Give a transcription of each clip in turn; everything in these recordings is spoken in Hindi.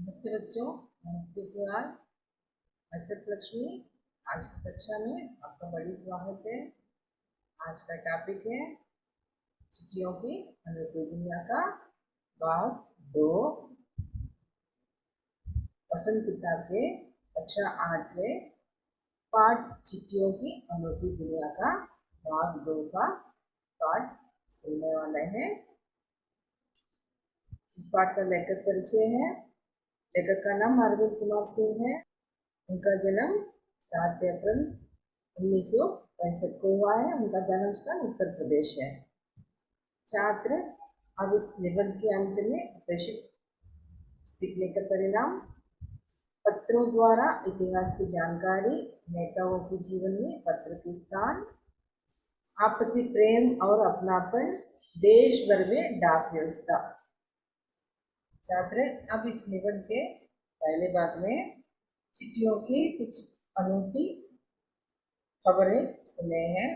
नमस्ते बच्चों। नमस्ते प्यार। हर्षद लक्ष्मी। आज की कक्षा में आपका बड़ी स्वागत है। आज का टॉपिक है चिट्ठियों की अनूठी दुनिया का भाग 2। वसंत किताब के कक्षा 8 के पाठ चिट्ठियों की अनूठी दुनिया का भाग 2 का पाठ सुनने वाले हैं। इस पाठ का लेखक परिचय है। लेखक का नाम अरविंद कुमार सिंह है। उनका जन्म 7 अप्रैल 1965 को हुआ है। उनका जन्म स्थान उत्तर प्रदेश है। छात्र अब इस निबंध के अंत में अपेक्षित सीखने का परिणाम पत्रों द्वारा इतिहास की जानकारी, नेताओं के जीवन में पत्र के स्थान, आपसी प्रेम और अपनापन, देश भर में डाक व्यवस्था। छात्र अब इस निबंध के पहले भाग में चिट्ठियों की कुछ अनूठी खबरें सुने हैं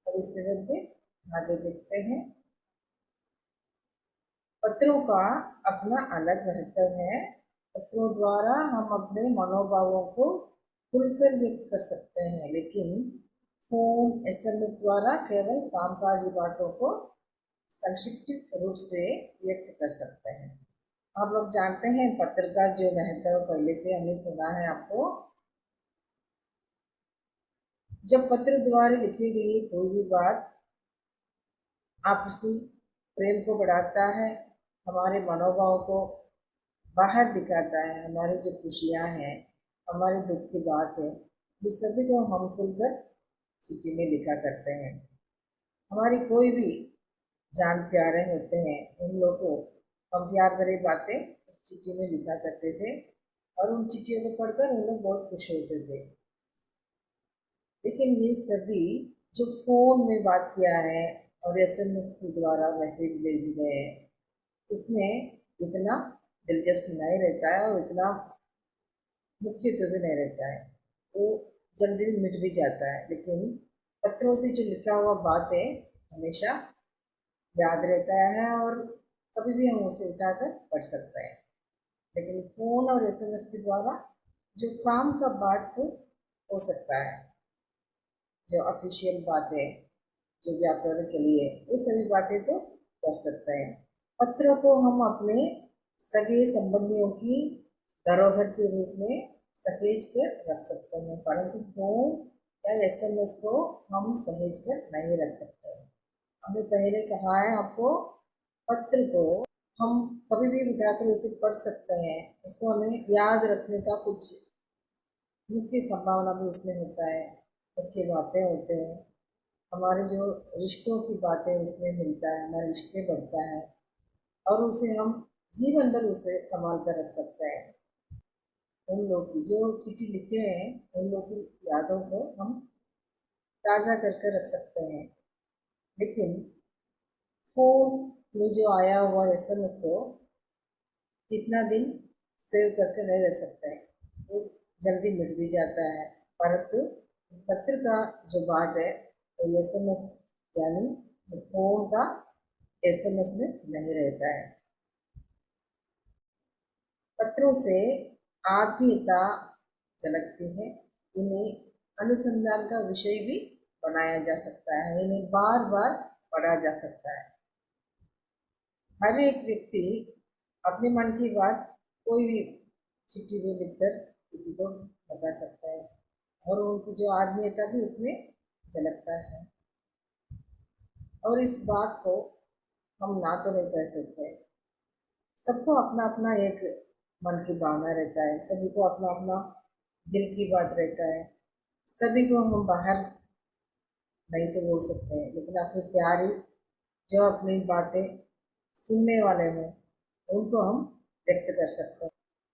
और इस निबंध के आगे देखते हैं। पत्रों का अपना अलग महत्व है। पत्रों द्वारा हम अपने मनोभावों को खुलकर व्यक्त कर सकते हैं, लेकिन फोन, एसएमएस द्वारा केवल कामकाजी बातों को संक्षिप्त रूप से व्यक्त कर सकते हैं। आप लोग जानते हैं पत्र का जो महत्व पहले से हमने सुना है आपको। जब पत्र द्वारा लिखी गई कोई भी बात आपसी प्रेम को बढ़ाता है, हमारे मनोभाव को बाहर दिखाता है, हमारी जो खुशियाँ हैं, हमारे दुख की बात है, ये सभी को हम खुलकर चिट्ठी में लिखा करते हैं। हमारी कोई भी जान प्यारे होते हैं, उन लोगों को हम प्यार भरी बातें उस चिट्ठी में लिखा करते थे और उन चिट्ठियों को पढ़कर उन लोग बहुत खुश होते थे। लेकिन ये सभी जो फोन में बात किया है और एसएमएस के द्वारा मैसेज भेज गए, उसमें इतना दिलचस्प नहीं रहता है और इतना मुख्य तो भी नहीं रहता है, वो जल्दी मिट भी जाता है। लेकिन पत्रों से जो लिखा हुआ बात है हमेशा याद रहता है और कभी भी हम उसे उठाकर पढ़ सकते हैं। लेकिन फ़ोन और एसएमएस के द्वारा जो काम का बात तो हो सकता है, जो ऑफिशियल बातें, जो व्यापार के लिए, वो सभी बातें तो कर सकते हैं। पत्रों को हम अपने सगे संबंधियों की धरोहर के रूप में सहेज कर रख सकते हैं, परंतु फोन या एसएमएस को हम सहेज कर नहीं रख सकते। हमने पहले कहा है आपको, पत्र को हम कभी भी उठाकर उसे पढ़ सकते हैं। उसको हमें याद रखने का कुछ मुख्य संभावना भी उसमें होता है, मुख्य बातें होते हैं, हमारे जो रिश्तों की बातें उसमें मिलता है, हमारे रिश्ते बढ़ता है और उसे हम जीवन भर उसे संभाल कर रख सकते हैं। उन लोग की जो चिट्ठी लिखे हैं उन लोग की यादों को हम ताज़ा करके रख सकते हैं। लेकिन फोन में जो आया हुआ एसएमएस को कितना दिन सेव करके नहीं रख सकते हैं, वो जल्दी मिट भी जाता है। परंतु पत्र का जो बात है वो एसएमएस यानी फोन का एसएमएस में नहीं रहता है। पत्रों से आत्मीयता झलकती है। इन्हें अनुसंधान का विषय भी बनाया जा सकता है, इन्हें बार बार पढ़ा जा सकता है। हर एक व्यक्ति अपने मन की बात कोई भी चिट्ठी में लिखकर किसी को बता सकता है और उनकी जो आत्मीयता भी उसमें झलकता है। और इस बात को हम ना तो नहीं कह सकते। सबको अपना अपना एक मन की भावना रहता है, सभी को अपना अपना दिल की बात रहता है। सभी को हम बाहर नहीं तो बोल सकते हैं, लेकिन अपनी प्यारी जो अपनी बातें सुनने वाले हैं उनको हम व्यक्त कर सकते हैं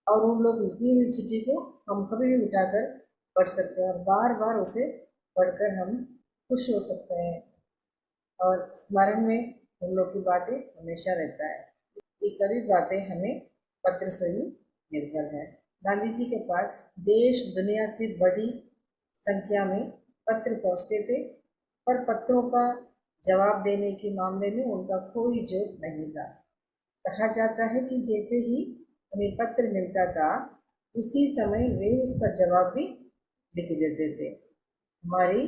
और उन लोग लिखी हुई चिट्ठी को हम कभी भी उठाकर पढ़ सकते हैं और बार बार उसे पढ़कर हम खुश हो सकते हैं और स्मरण में उन लोग की बातें हमेशा रहता है। ये सभी बातें हमें पत्र से ही निर्भर है। गांधी जी के पास देश दुनिया से बड़ी संख्या में पत्र पहुंचते थे, पर पत्रों का जवाब देने के मामले में उनका कोई जोर नहीं था। कहा जाता है कि जैसे ही उन्हें पत्र मिलता था, उसी समय वे उसका जवाब भी लिख देते थे। हमारी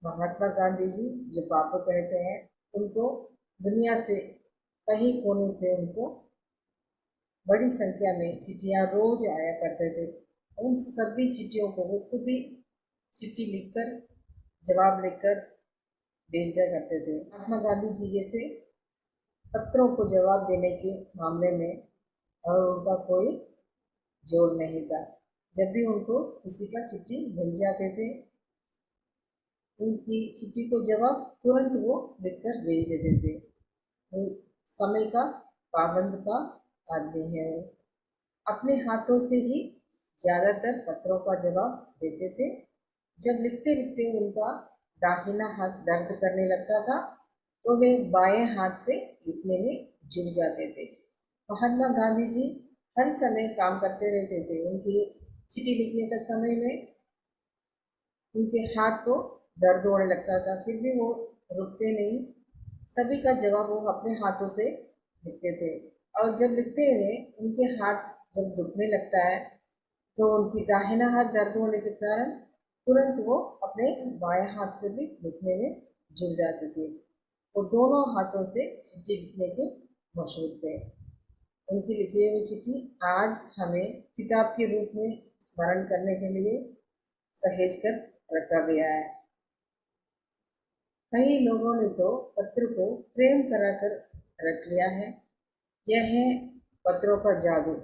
महात्मा गांधी जी, जो बापू कहते हैं, उनको दुनिया से कहीं कोने से उनको बड़ी संख्या में चिट्ठियां रोज आया करते थे। उन सभी चिट्ठियों को वो खुद ही चिट्ठी लिखकर, जवाब लिखकर भेज दिया करते थे। महात्मा गांधी जी जैसे पत्रों को जवाब देने के मामले में और उनका कोई जोर नहीं था। जब भी उनको किसी का चिट्ठी मिल जाते थे, उनकी चिट्ठी को जवाब तुरंत वो लिखकर भेज देते थे। वो समय का पाबंद का आदमी है। वो अपने हाथों से ही ज़्यादातर पत्रों का जवाब देते थे। जब लिखते लिखते उनका दाहिना हाथ दर्द करने लगता था, तो वे बाएं हाथ से लिखने में जुट जाते थे। महात्मा गांधी जी हर समय काम करते रहते थे। उनकी चिट्ठी लिखने का समय में उनके हाथ को दर्द होने लगता था, फिर भी वो रुकते नहीं। सभी का जवाब वो अपने हाथों से लिखते थे। और जब लिखते थे, उनके हाथ जब दुखने लगता है, तो उनकी दाहिना हाथ दर्द होने के कारण तुरंत वो अपने बाएं हाथ से भी लिखने में जुड़ जाते थे। वो दोनों हाथों से चिट्ठी लिखने के मशहूर थे। उनकी लिखी हुई चिट्ठी आज हमें किताब के रूप में स्मरण करने के लिए सहेज कर रखा गया है। कई लोगों ने तो पत्र को फ्रेम कराकर रख लिया है। यह है पत्रों का जादू।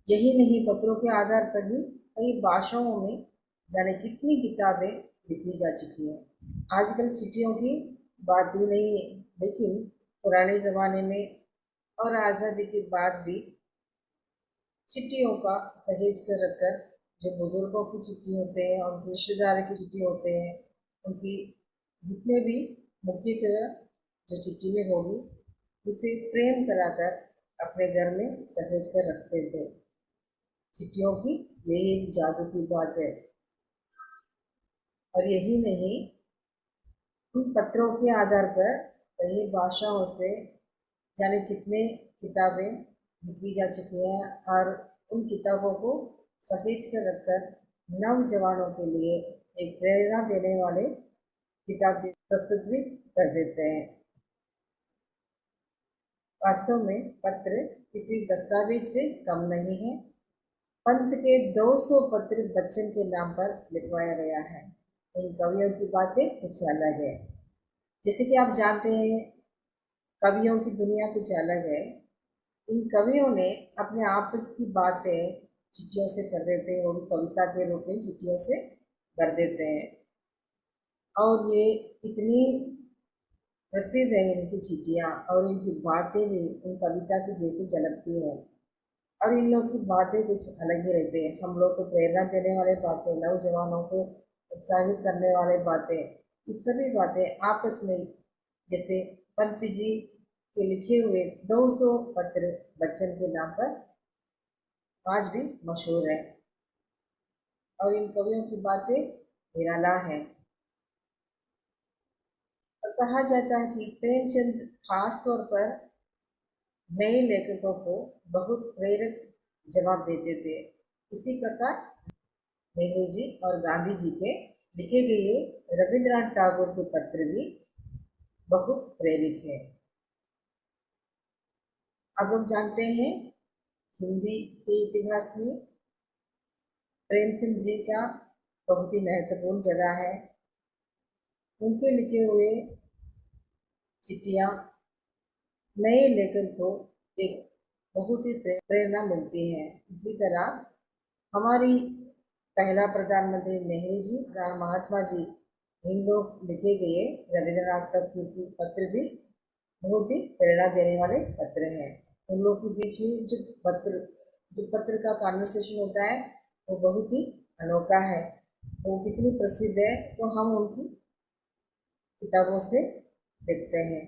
यही नहीं, पत्रों के आधार पर ही कई भाषाओं में जाने कितनी किताबें लिखी जा चुकी हैं। आजकल चिट्ठियों की बात ही नहीं है, लेकिन पुराने ज़माने में और आज़ादी के बाद भी चिट्ठियों का सहेज कर रखकर, जो बुज़ुर्गों की चिट्ठी होते हैं, उनके रिश्तेदार की चिट्ठी होते हैं, उनकी जितने भी मुख्यतः जो चिट्ठी में होगी, उसे फ्रेम कराकर अपने घर में सहेज कर रखते थे। चिट्ठियों की यही एक जादू की बात है। और यही नहीं, उन पत्रों के आधार पर कई भाषाओं से जाने कितने किताबें लिखी जा चुकी हैं, और उन किताबों को सहेज कर रखकर नौजवानों के लिए एक प्रेरणा देने वाले किताब प्रस्तुत भी कर देते हैं। वास्तव में पत्र किसी दस्तावेज से कम नहीं है। पंत के 200 पत्र बच्चन के नाम पर लिखवाया गया है। इन कवियों की बातें कुछ अलग है। जैसे कि आप जानते हैं, कवियों की दुनिया कुछ अलग है। इन कवियों ने अपने आपस की बातें चिट्ठियों से कर देते हैं, वो भी कविता के रूप में चिट्ठियों से कर देते हैं। और ये इतनी प्रसिद्ध है इनकी चिट्ठियाँ, और इनकी बातें भी उन कविता की जैसे झलकती है। और इन लोग की बातें कुछ अलग ही रहती है। हम लोग को प्रेरणा देने वाले बातें, नौजवानों को उत्साहित करने वाले बातें, ये सभी बातें आपस में, जैसे पंत जी के लिखे हुए 200 पत्र बच्चन के नाम पर आज भी मशहूर है। और इन कवियों की बातें निराला है। और कहा जाता है कि प्रेमचंद खास तौर पर नए लेखकों को बहुत प्रेरक जवाब देते थे। इसी प्रकार नेहरू जी और गांधी जी के लिखे गए रविंद्रनाथ टैगोर के पत्र भी बहुत प्रेरक है। अब लोग जानते हैं, हिंदी के इतिहास में प्रेमचंद जी का बहुत ही महत्वपूर्ण जगह है। उनके लिखे हुए चिट्ठियाँ नए लेखक को एक बहुत ही प्रेरणा मिलती है। इसी तरह हमारी पहला प्रधानमंत्री नेहरू जी, महात्मा जी, इन लोग लिखे गए रविंद्रनाथ टैगोर की पत्र भी बहुत ही प्रेरणा देने वाले पत्र हैं। उन लोग के बीच में जो पत्र का कॉन्वर्सेशन होता है, वो बहुत ही अनोखा है। वो कितनी प्रसिद्ध है, तो हम उनकी किताबों से देखते हैं।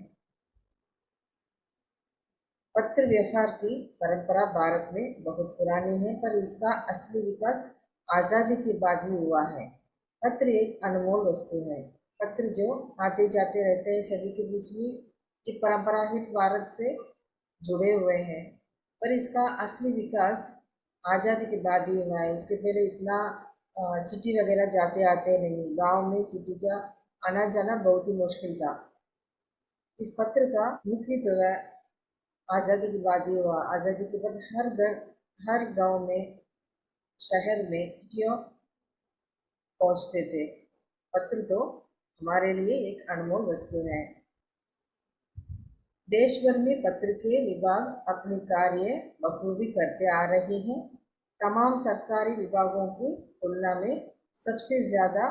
पत्र व्यवहार की परंपरा भारत में बहुत पुरानी है, पर इसका असली विकास आज़ादी के बाद ही हुआ है। पत्र एक अनमोल वस्तु है। पत्र जो आते जाते रहते हैं सभी के बीच में, ये परंपरागत भारत से जुड़े हुए हैं। पर इसका असली विकास आज़ादी के बाद ही हुआ है। उसके पहले इतना चिट्ठी वगैरह जाते आते नहीं, गांव में चिट्ठी का आना जाना बहुत ही मुश्किल था। इस पत्र का मुख्य तो है आज़ादी के बाद ही हुआ। आज़ादी के बाद हर घर, हर गांव में, शहर में चिट्ठियों पहुंचते थे। पत्र तो हमारे लिए एक अनमोल वस्तु है। देश भर में पत्र के विभाग अपने कार्य बखूबी करते आ रहे हैं। तमाम सरकारी विभागों की तुलना में सबसे ज़्यादा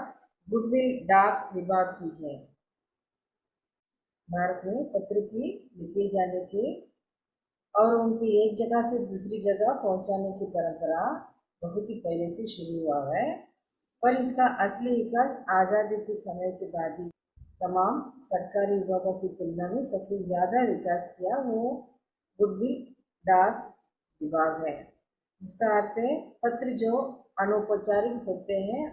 गुडविल डाक विभाग की है। भारत में पत्र की लिखे जाने के और उनकी एक जगह से दूसरी जगह पहुंचाने की परंपरा बहुत ही पहले से शुरू हुआ है, पर इसका असली विकास आज़ादी के समय के बाद ही। तमाम सरकारी विभागों की तुलना में सबसे ज़्यादा विकास किया वो गुडविल डाक विभाग है, जिसका अर्थ है पत्र जो अनौपचारिक होते हैं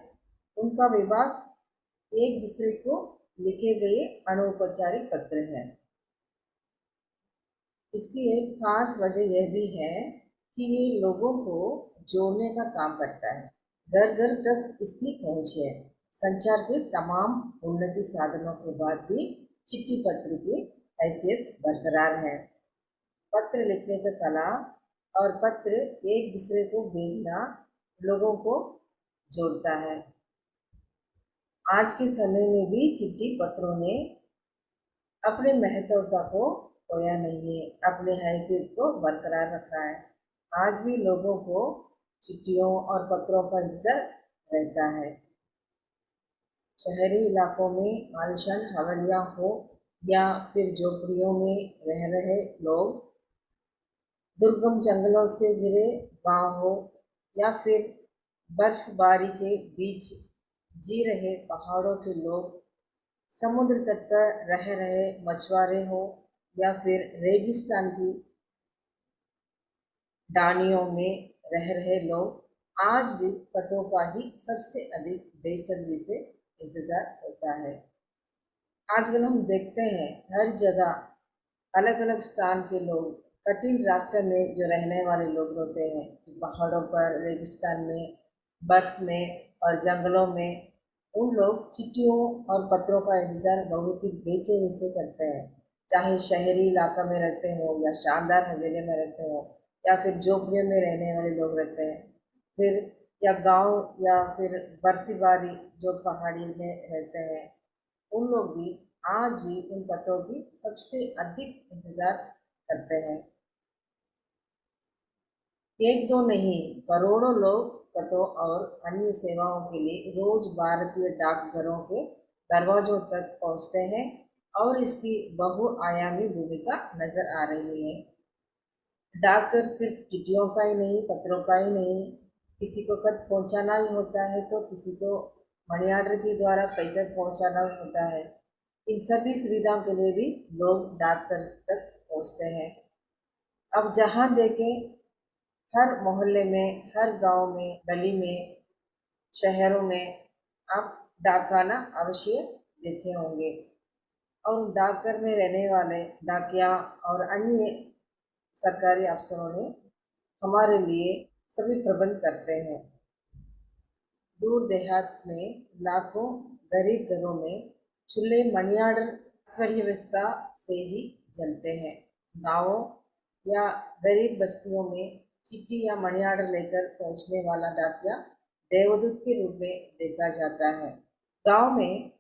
उनका विभाग एक दूसरे को लिखे गए अनौपचारिक पत्र हैं। इसकी एक खास वजह यह भी है कि ये लोगों को जोड़ने का काम करता है। घर घर तक इसकी पहुंच है। संचार के तमाम उन्नति साधनों के बाद भी चिट्ठी पत्र की हैसियत बरकरार है। पत्र लिखने का कला और पत्र एक दूसरे को भेजना लोगों को जोड़ता है। आज के समय में भी चिट्ठी पत्रों ने अपने महत्वता को खोया नहीं है, अपने हैसियत को बरकरार रखा है। आज भी लोगों को चिट्ठियों और पत्रों का इंतजार रहता है। शहरी इलाकों में आलिशान हवेलियाँ हो या फिर झोपड़ियों में रह रहे लोग, दुर्गम जंगलों से घिरे गांव हो या फिर बर्फबारी के बीच जी रहे पहाड़ों के लोग, समुद्र तट पर रह रहे मछुआरे हो या फिर रेगिस्तान की डानियों में रह रहे लोग, आज भी खतों का ही सबसे अधिक बेसब्री से इंतजार होता है। आजकल हम देखते हैं हर जगह अलग अलग स्थान के लोग, कठिन रास्ते में जो रहने वाले लोग होते हैं, पहाड़ों पर, रेगिस्तान में, बर्फ में और जंगलों में, उन लोग चिट्ठियों और पत्रों का इंतजार बहुत ही बेचैनी से करते हैं। चाहे शहरी इलाका में रहते हो या शानदार हवेली में रहते हो या फिर झोपड़ियों में रहने वाले लोग रहते हैं, फिर या गांव या फिर बर्फीबारी जो पहाड़ी में रहते हैं, उन लोग भी आज भी उन पत्रों की सबसे अधिक इंतजार करते हैं। एक दो नहीं, करोड़ों लोग पतों और अन्य सेवाओं के लिए रोज भारतीय डाकघरों के दरवाजों तक पहुंचते हैं और इसकी बहुआयामी भूमिका नजर आ रही है। डाकघर सिर्फ चिट्ठियों का ही नहीं, पत्रों का ही नहीं, किसी को खत पहुंचाना ही होता है तो किसी को मनी ऑर्डर के द्वारा पैसा पहुंचाना होता है। इन सभी सुविधाओं के लिए भी लोग डाकघर तक पहुंचते हैं। अब जहाँ देखें, हर मोहल्ले में, हर गांव में, गली में, शहरों में आप डाकखाना अवश्य देखे होंगे। और डाकघर में रहने वाले डाकिया और अन्य सरकारी अफसरों ने हमारे लिए सभी प्रबंध करते हैं। दूर देहात में लाखों गरीब घरों में चूल्हे मनी ऑर्डर व्यवस्था से ही जलते हैं। गाँवों या गरीब बस्तियों में चिट्ठी या मनी ऑर्डर लेकर पहुंचने वाला डाकिया देवदूत के रूप में देखा जाता है। गांव में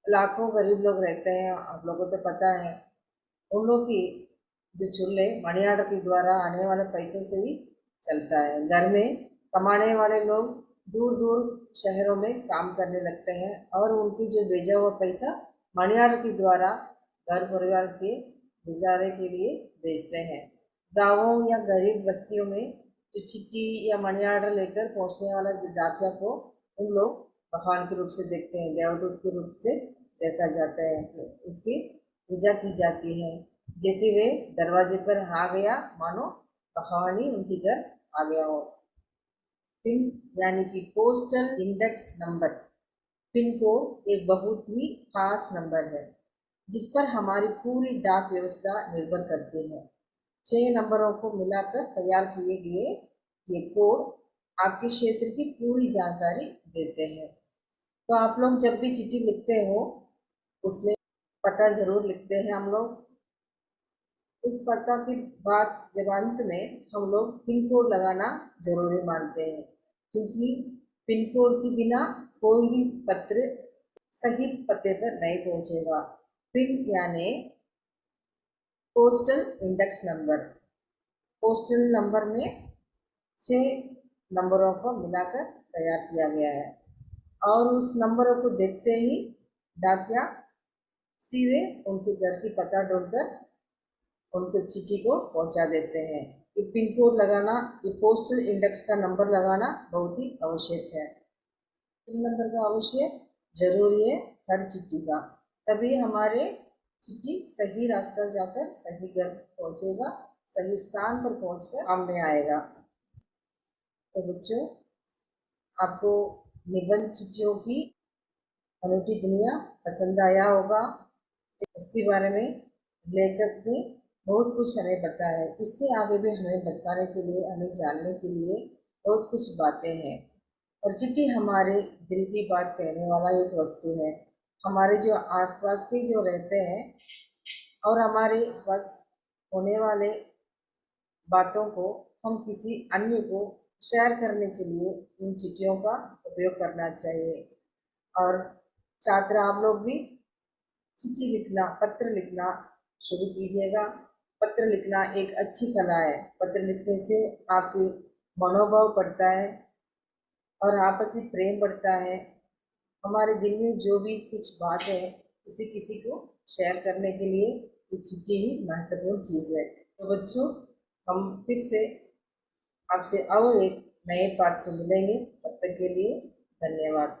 लाखों गरीब लोग रहते हैं, आप लोगों को तो पता है। उन लोग की जो चूल्हे मनी ऑर्डर के द्वारा आने वाले पैसों से ही चलता है। घर में कमाने वाले लोग दूर दूर शहरों में काम करने लगते हैं और उनकी जो भेजा हुआ पैसा मनी ऑर्डर के द्वारा घर परिवार के गुजारे के लिए भेजते हैं। गाँवों या गरीब बस्तियों में जो चिट्ठी या मनी ऑर्डर लेकर पहुंचने वाला जो डाकिया को उन लोग भगवान के रूप से देखते हैं, देवदूत के रूप से देखा जाता है, तो उसकी पूजा की जाती है। जैसे वे दरवाजे पर आ गया, मानो भगवान ही उनके घर आ गया हो। पिन यानी कि postal index number, pin code एक बहुत ही खास नंबर है जिस पर हमारी पूरी डाक व्यवस्था निर्भर करती है। 6 नंबरों को मिलाकर तैयार किए गए ये कोड आपके क्षेत्र की पूरी जानकारी देते हैं। तो आप लोग जब भी चिट्ठी लिखते हो उसमें पता ज़रूर लिखते हैं हम लोग। उस पता के बाद जब अंत में हम लोग पिन कोड लगाना ज़रूरी मानते हैं, क्योंकि पिन कोड के बिना कोई भी पत्र सही पते पर नहीं पहुंचेगा। पिन यानी postal index number. Postal number में 6 नंबरों को मिलाकर तैयार किया गया है और उस नंबरों को देखते ही डाकिया सीधे उनके घर की पता ढूंढकर उनको चिट्ठी को पहुंचा देते हैं। ये पिन कोड लगाना, ये पोस्टल इंडेक्स का नंबर लगाना बहुत ही आवश्यक है। पिन नंबर का आवश्यक जरूरी है हर चिट्ठी का, तभी हमारे चिट्ठी सही रास्ता जाकर सही घर पहुंचेगा, सही स्थान पर पहुंचकर काम में आएगा। तो बच्चों, आपको निबंध चिट्ठियों की अनूठी दुनिया पसंद आया होगा। इसके बारे में लेखक ने बहुत कुछ हमें बताया है। इससे आगे भी हमें बताने के लिए, हमें जानने के लिए बहुत कुछ बातें हैं। और चिट्ठी हमारे दिल की बात कहने वाला एक वस्तु है। हमारे जो आसपास के जो रहते हैं और हमारे आसपास होने वाले बातों को हम किसी अन्य को शेयर करने के लिए इन चिट्ठियों का उपयोग करना चाहिए। और छात्र आप लोग भी चिट्ठी लिखना, पत्र लिखना शुरू कीजिएगा। पत्र लिखना एक अच्छी कला है। पत्र लिखने से आपके मनोभाव बढ़ता है और आपसी प्रेम बढ़ता है। हमारे दिल में जो भी कुछ बात है उसे किसी को शेयर करने के लिए ये चिट्ठी ही महत्वपूर्ण चीज़ है। तो बच्चों, हम फिर से आपसे और एक नए पाठ से मिलेंगे। तब तक के लिए धन्यवाद।